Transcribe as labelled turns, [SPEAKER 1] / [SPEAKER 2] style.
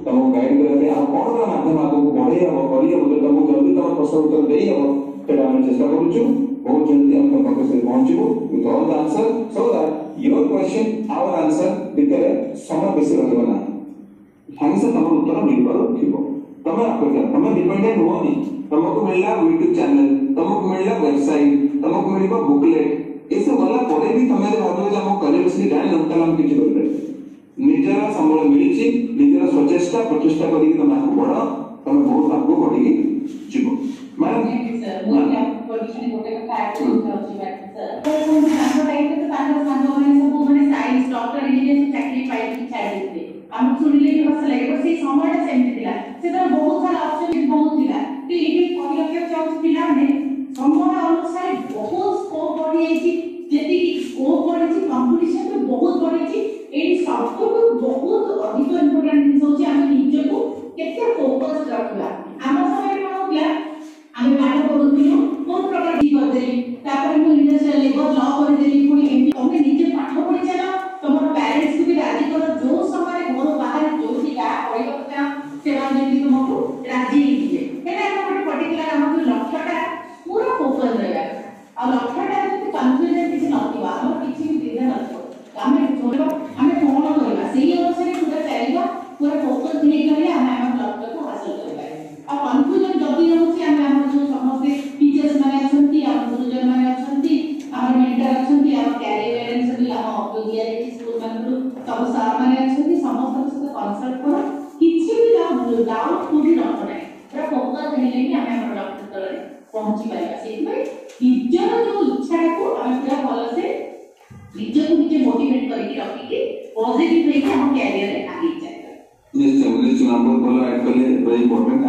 [SPEAKER 1] तुमको गाइड करते हैं कौन का माध्यम आपको पढ़े हम करी हम तुमको जल्दी तुम प्रश्न उत्तर देई हम सेटा हम चेष्टा करूछु बहुत जल्दी हम तुम पाखे से पहुंचबो with all the answer so that your question our answer भितर समय बेसी रहबो ना साଙ୍ଗे से तुम उत्तर मिल पारो थिबो तमे अपेक्षा तमे डिपेंडेंट होनी तुमको मिलला यूट्यूब चैनल तुमको मिलला वेबसाइट तुमको मिलबा बुकलेट ये सब वाला परे भी तमे भाबो जे हम करियर से जान नंतर हम किछि करबे निजरा संबल मिलिछि निजरा सचेष्टा प्रचेष्टा करी तमे आगु बढ़ तमे बहुत आगु बढ़ी जीवो मैडम
[SPEAKER 2] सर मो क्या परमिशन गोटे का ऐड होछि मैडम सर तो हम टाइम पे ताकर संग माने सब माने साइंस डॉक्टर इंजीनियर चाकरी पाई की छाड़ी दे हम सुनिले कि बस लगे पर से समय सेमति दिला से तो बहुत सारा ऑप्शन बहुत दिला तो ये कोई के चाउस पिला ने समय अनुसार बहुत स्कोप बढ़ी आइछि जेति की स्कोप बढ़ी छि कंपटीशन में बहुत बढ़ी छि एई सब को बहुत अधिक इंपोर्टेंट दिन होछि हम निजे को केते फोकस रखला हम समय कोन होगला हम पाठ पढुथिलु कोन प्रकार दी कर देली तापर हम इंडस्ट्रियल लेबर लॉ कर देली पुनी एमपी तमे निजे पाठ पढि चला तमर पेरेंट्स को भी राजी कर जो समय घर बाहर जो भी का पढिबा କଥା सेवा जेति तुमको राजी दिए एना हम पर्टिकुलर हम लक्ष्यटा पूरा फोकस रहेगा और लक्ष्यटा जति कन्फ्यूजन किछि नथिबा हम किछि भी दिना नथिबो हमें छोड़बा हमें कोन करबा सेही अनुसार पूरा चलेगा पूरा फोकस नहीं करे हम लक्ष्य को हासिल करबा और कन्फ्यूजन जति होछि हम जो समस्त टीचर्स माने अछंती हम गुरुजन माने अछंती हम मेंटर अछंती हम कैरियर गाइडेंस भी हम ऑब्वियसली स्कूल मानकु सब सर माने अछंती समस्त सहित कंसल्ट करो किछि भी डाउट कोठी न पड़े पूरा फोकस हेले कि हम लक्ष्य तले पहुंची पाइबा सेति भाई निजर जो इच्छा को हम पूरा भलो से निज को निजे मोटिवेट करके रखी के पॉजिटिव वे के हम कैरियर रे आगे जाए
[SPEAKER 1] निश्चय निश्चय आप बहुत भलो ऐड करले वेरी इंपोर्टेंट